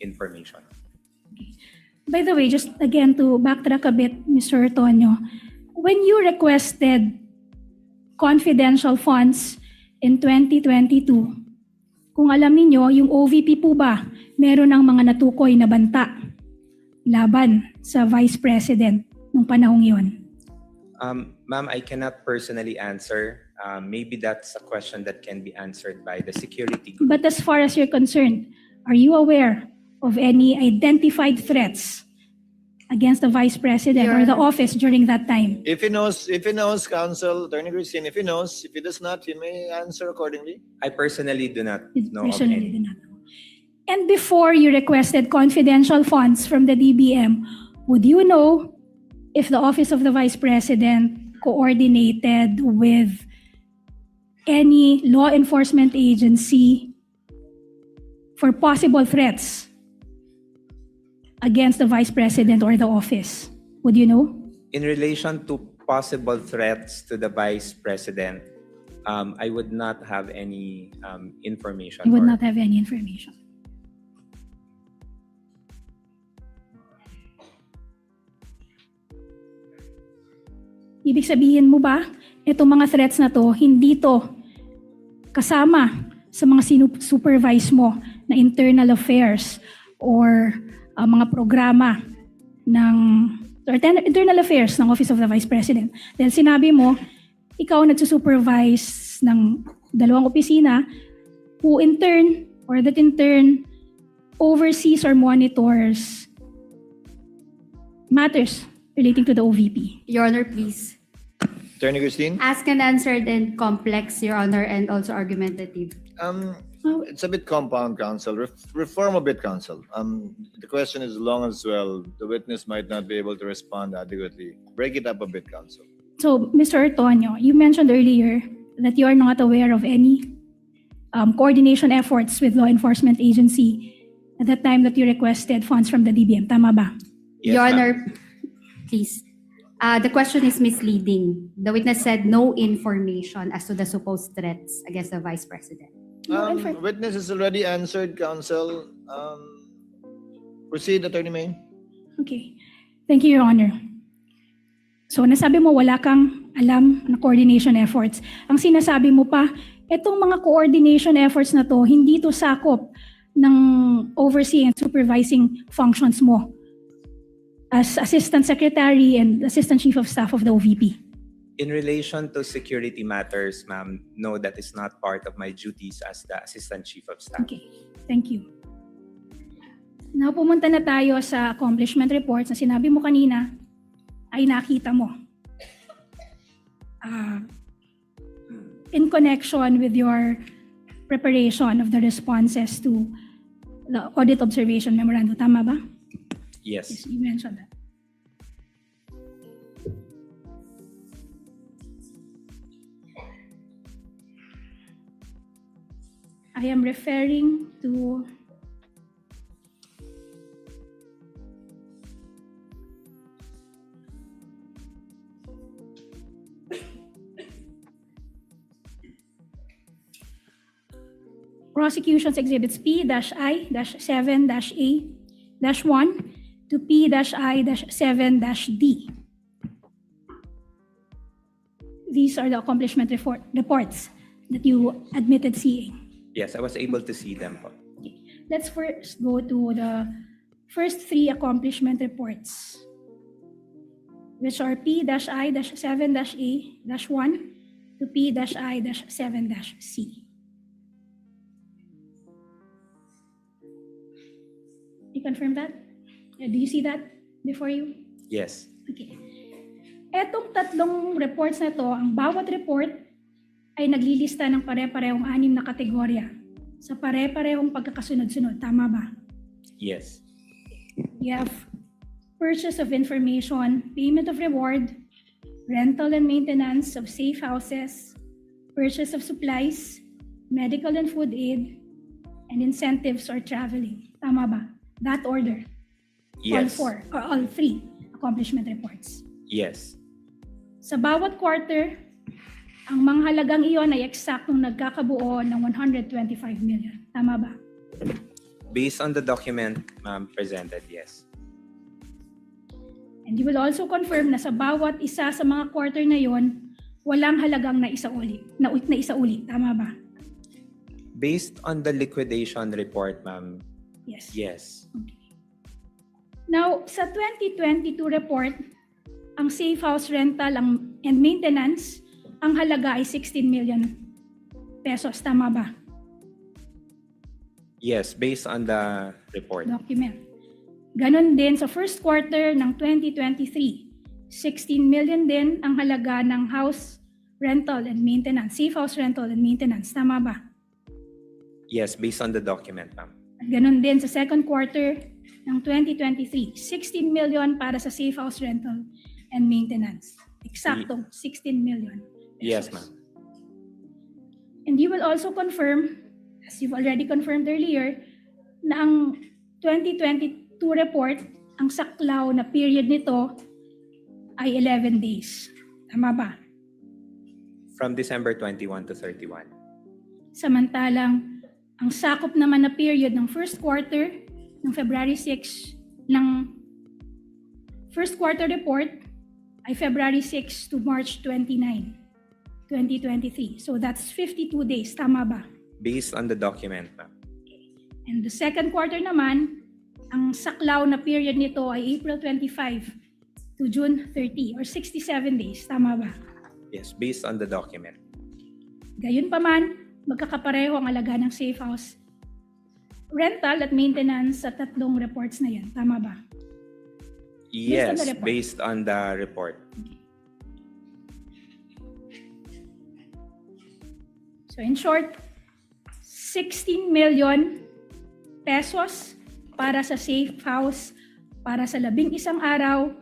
information. By the way, just again to backtrack a bit, Mr. Tonyo, when you requested confidential funds in 2022, kung alam niyo yung OVP po ba, meron ng mga natukoy na banta laban sa Vice President nung panahong yon? Ma'am, I cannot personally answer. Maybe that's a question that can be answered by the security group. But as far as you're concerned, are you aware of any identified threats against the Vice President or the office during that time? If he knows, Counsel, Attorney Christine, if he knows, if he does not, he may answer accordingly. I personally do not know of Personally, any. do not know. And before you requested confidential funds from the DBM, would you know if the Office of the Vice President coordinated with any law enforcement agency for possible threats against the Vice President or the office? Would you know? In relation to possible threats to the Vice President, I would not have any information. You would or- not have any information. Ibig sabihin mo ba, itong mga threats na to, hindi to kasama sa mga supervise mo na internal affairs or mga programa ng internal affairs ng Office of the Vice President. Dahil sinabi mo, ikaw nagsusupervise ng 2 opisina who in turn or that in turn oversees or monitors matters relating to the OVP. Your Honor, please. Attorney Christine? Ask and answered and complex, Your Honor, and also argumentative. It's a bit compound, Counsel. Reform a bit, Counsel. The question is long as well. The witness might not be able to respond adequately. Break it up a bit, Counsel. So, Mr. Antonio, you mentioned earlier that you are not aware of any coordination efforts with law enforcement agency at the time that you requested funds from the DBM. Tama ba? Yes, Your ma'am. Honor, please. The question is misleading. The witness said no information as to the supposed threats against the Vice President. Witness has already answered, Counsel. Proceed, Attorney May. Okay. Thank you, Your Honor. So, nasabi mo wala kang alam na coordination efforts. Ang sinasabi mo pa, itong mga coordination efforts na to, hindi to sakop ng overseeing and supervising functions mo as Assistant Secretary and Assistant Chief of Staff of the OVP. In relation to security matters, ma'am, no, that is not part of my duties as the Assistant Chief of Staff. Okay, thank you. Now, pumunta na tayo sa accomplishment reports na sinabi mo kanina ay nakita mo. In connection with your preparation of the responses to the Audit Observation Memorandum. Tama ba? Yes. Yes, you mentioned that. I am referring to Prosecution's Exhibits P-I-7-A-1 to P-I-7-D. These are the accomplishment reports that you admitted seeing. Yes, I was able to see them po. Okay. Let's first go to the first 3 accomplishment reports, which are P-I-7-A-1 to P-I-7-C. You confirm that? Do you see that before you? Yes. Okay. Etong 3 reports na to, ang bawat report ay naglilista ng pare-parehong 6 na kategorya sa pare-parehong pagkakasunod-sunod. Tama ba? Yes. You have purchase of information, payment of reward, rental and maintenance of safe houses, purchase of supplies, medical and food aid, and incentives or traveling. Tama ba? That order. Yes. All 3 accomplishment reports. Yes. Sa bawat quarter, ang mga halagang iyon ay eksaktong nagkakabuo ng 125 million. Tama ba? Based on the document, ma'am, presented, yes. And you will also confirm na sa bawat isa sa mga quarter na yon, walang halagang naisaulit. Naisaulit, tama ba? Based on the liquidation report, ma'am, Yes. yes. Now, sa 2022 report, ang safe house rental and maintenance, ang halaga ay 16 million pesos, tama ba? Yes, based on the report. Document. Ganon din sa first quarter ng 2023, 16 million din ang halaga ng house rental and maintenance, safe house rental and maintenance, tama ba? Yes, based on the document, ma'am. At ganon din sa second quarter ng 2023, 16 million para sa safe house rental and maintenance. Eksaktong 16 million pesos. Yes, ma'am. And you will also confirm, as you've already confirmed earlier, na ang 2022 report, ang saklaw na period nito ay 11 days. Tama ba? From December 21 to 31. Samantalang, ang sakop naman na period ng first quarter ng February 6 ng first quarter report ay February 6 to March 29, 2023. So that's 52 days. Tama ba? Based on the document, ma'am. And the second quarter naman, ang saklaw na period nito ay April 25 to June 30 or 67 days. Tama ba? Yes, based on the document. Gayunpaman, magkakapareho ang alaga ng safe house rental at maintenance sa tatlong reports na yan. Tama ba? Yes, the report. based on the report. So in short, 16 million pesos para sa safe house, para sa 11 araw,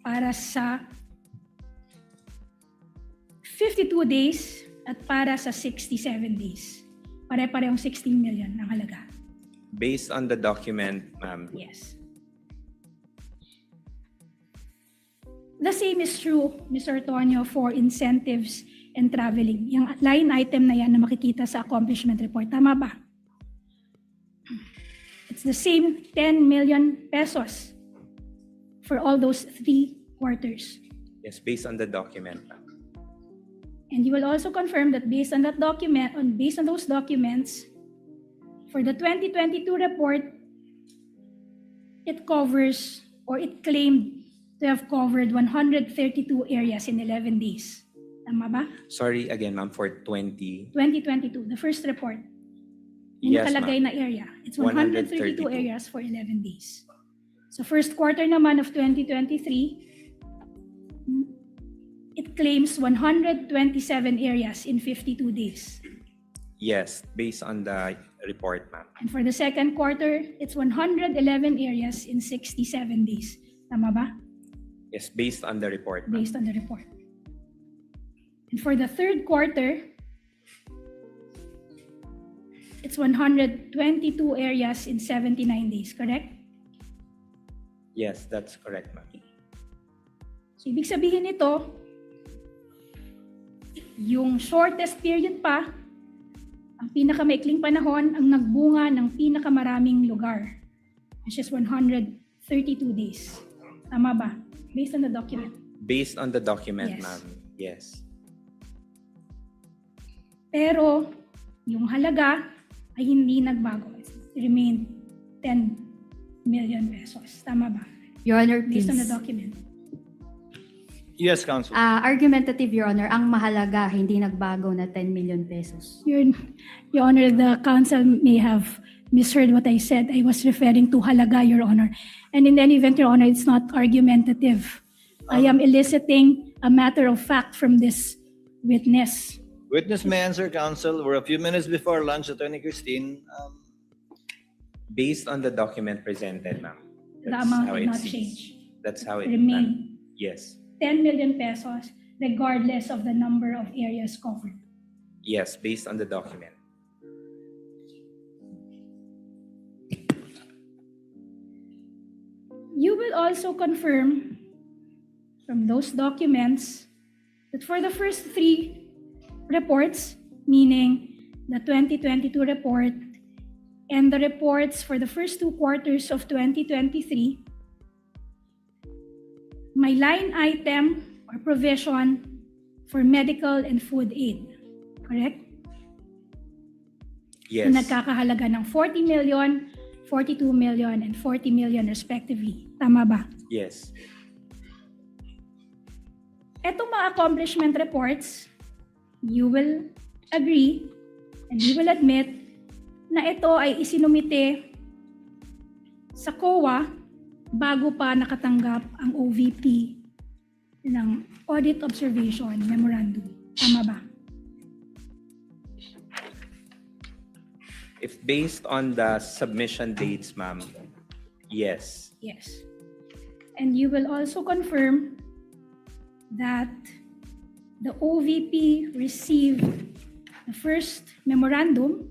para sa 52 days, at para sa 67 days. Pare-parehong 16 million ang halaga. Based on the document, ma'am. Yes. The same is true, Mr. Antonio, for incentives and traveling. Yung line item na yan na makikita sa accomplishment report. Tama ba? It's the same 10 million pesos for all those 3 quarters. Yes, based on the document, ma'am. And you will also confirm that based on that document, based on those documents, for the 2022 report, it covers or it claimed to have covered 132 areas in 11 days. Tama ba? Sorry again, ma'am, for 20. 2022, the first report. Yung Yes, nakalagay ma'am. na area. It's 132 132 areas for 11 days. So first quarter naman of 2023, it claims 127 areas in 52 days. Yes, based on the report, ma'am. And for the second quarter, it's 111 areas in 67 days. Tama ba? Yes, based on the report, ma'am. Based on the report. And for the third quarter, it's 122 areas in 79 days, correct? Yes, that's correct, ma'am. So, ibig sabihin nito, yung shortest period pa, ang pinakamaikling panahon, ang nagbunga ng pinakamaraming lugar, which is 132 days. Tama ba? Based on the document. Based on the document, Yes. ma'am. Yes. Pero, yung halaga ay hindi nagbago. It remained 10 million pesos. Tama ba? Your Honor, please. Based on the document. Yes, Counsel. Argumentative, Your Honor, ang mahalaga hindi nagbago na 10 million pesos. Your Honor, the council may have misheard what I said. I was referring to halaga, Your Honor. And in any event, Your Honor, it's not argumentative. I am eliciting a matter of fact from this witness. Witness may answer, Counsel. We're a few minutes before lunch, Attorney Christine. Based on the document presented, ma'am. The That's amount how did it not seems. change. That's how it Remain Yes. 10 million pesos regardless of the number of areas covered. Yes, based on the document. You will also confirm from those documents that for the first 3 reports, meaning the 2022 report and the reports for the first 2 quarters of 2023, may line item or provision for medical and food aid. Correct? Yes. Na nagkakahalaga ng 40 million, 42 million, and 40 million respectively. Tama ba? Yes. Etong mga accomplishment reports, you will agree and you will admit na ito ay isinumite sa COA bago pa nakatanggap ang OVP ng Audit Observation Memorandum. Tama ba? If based on the submission dates, ma'am, yes. Yes. And you will also confirm that the OVP received the first memorandum,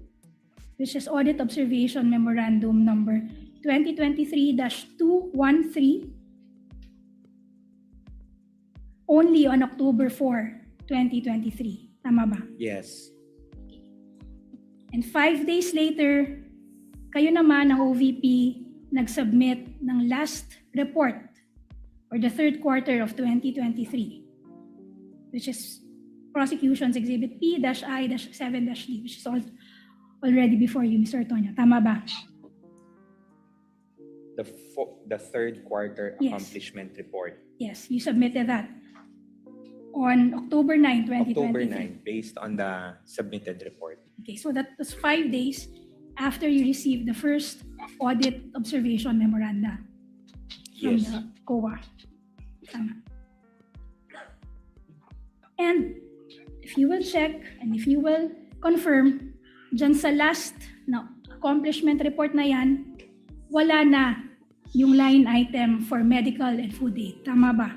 which is Audit Observation Memorandum number 2023-213, only on October 4, 2023. Tama ba? Yes. And 5 days later, kayo naman ang OVP nag-submit ng last report for the third quarter of 2023, which is Prosecution's Exhibit P-I-7-D, which is already before you, Mr. Tonyo. Tama ba? The third quarter Yes. accomplishment report. Yes, you submitted that on October 9, 2023. October 9, based on the submitted report. Okay, so that was 5 days after you received the first audit observation memoranda from Yes. the COA. Tama. And if you will check and if you will confirm, dyan sa last na accomplishment report na yan, wala na yung line item for medical and food aid. Tama ba?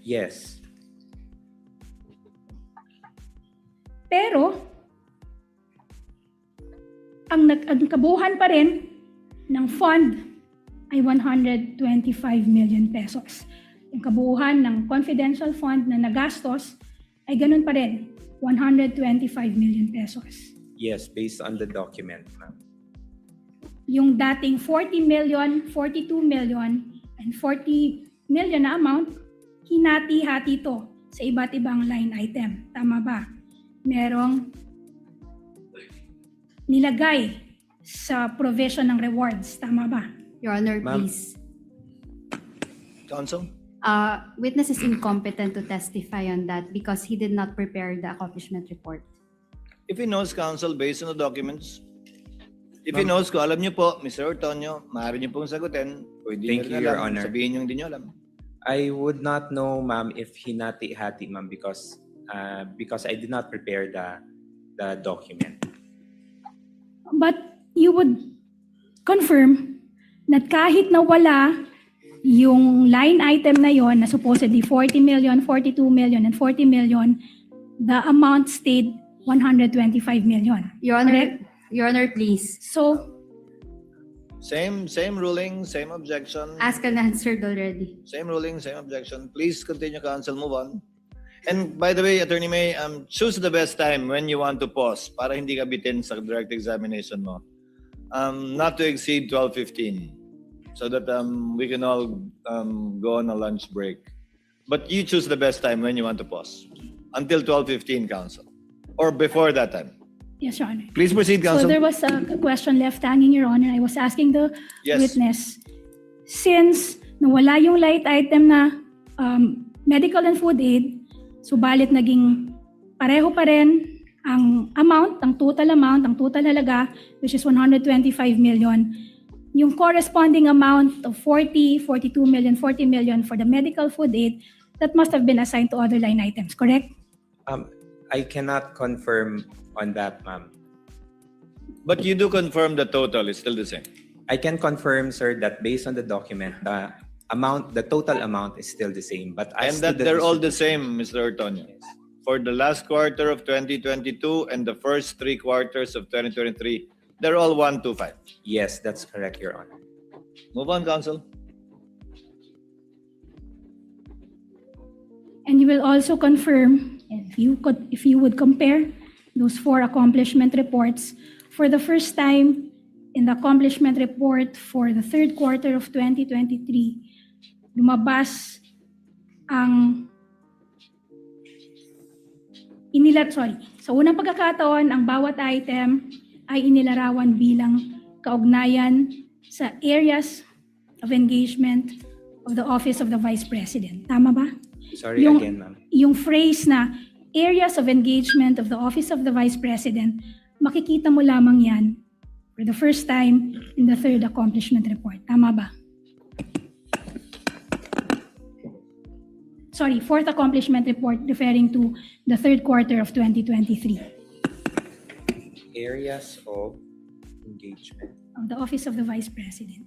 Yes. Pero, ang kabuuan pa rin ng fund ay 125 million pesos. Yung kabuuan ng confidential fund na nagastos ay ganun pa rin, 125 million pesos. Yes, based on the document, ma'am. Yung dating 40 million, 42 million, and 40 million na amount, hinati-hati to sa iba't ibang line item. Tama ba? Merong nilagay sa provision ng rewards. Tama ba? Your Honor, Ma'am. please. Counsel? Witness is incompetent to testify on that because he did not prepare the accomplishment report. If he knows, counsel, based on the documents, if he knows ko, alam niyo po, Mr. Ortonio, maaari niyo pong sagutin. O hindi Thank niyo you, rin Your alam, Honor. sabihin niyo hindi niyo alam. I would not know, ma'am, if hinati-hati, ma'am, because I did not prepare the document. But you would confirm na kahit na wala yung line item na yon na supposedly 40 million, 42 million, and 40 million, the amount stayed 125 million. Your Honor, Correct? Your Honor, please. So, Same ruling, same objection. Asked and answered already. Same ruling, same objection. Please continue, counsel. Move on. And by the way, Attorney May, choose the best time when you want to pause para hindi ka bitin sa direct examination mo. Not to exceed 12:15 so that we can all go on a lunch break. But you choose the best time when you want to pause. Until 12:15, counsel. Or before that time. yes, Your Honor. Please proceed, So counsel. there was a question left hanging, Your Honor. I was asking the Yes. witness, since nawala yung light item na medical and food aid, subalit naging pareho pa rin ang amount, ang total halaga, which is 125 million. Yung corresponding amount of 40, 42 million, 40 million for the medical food aid, that must have been assigned to other line items, correct? I cannot confirm on that, ma'am. But you do confirm the total is still the same. I can confirm, sir, that based on the document, the total amount is still the same. But And as to that the they're all the same, Mr. Ortonio. For the last quarter of 2022 and the first 3 quarters of 2023, they're all 125. Yes, that's correct, Your Honor. Move on, counsel. And you will also confirm, if you would compare those 4 accomplishment reports. For the first time in the accomplishment report for the third quarter of 2023, lumabas ang sa unang pagkakataon, ang bawat item ay inilarawan bilang kaugnayan sa areas of engagement of the Office of the Vice President. Tama ba? Sorry Yung- again, ma'am. Yung phrase na areas of engagement of the Office of the Vice President, makikita mo lamang yan for the first time in the third accomplishment report. Tama ba? Sorry, fourth accomplishment report referring to the third quarter of 2023 Areas of engagement. of the Office of the Vice President.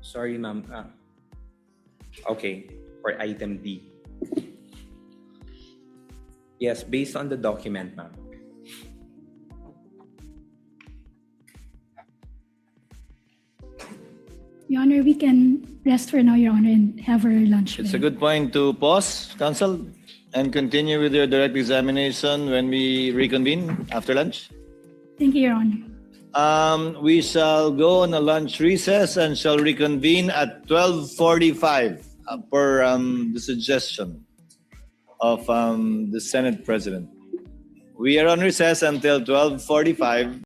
Sorry, ma'am. Okay, for item D. Yes, based on the document, ma'am. Your Honor, we can rest for now, Your Honor, and have our lunch. It's a break. good point to pause, Counsel, and continue with your direct examination when we reconvene after lunch. Thank you, Your Honor. We shall go on a lunch recess and shall reconvene at 12:45 per the suggestion of the Senate President. We are on recess until 12:45.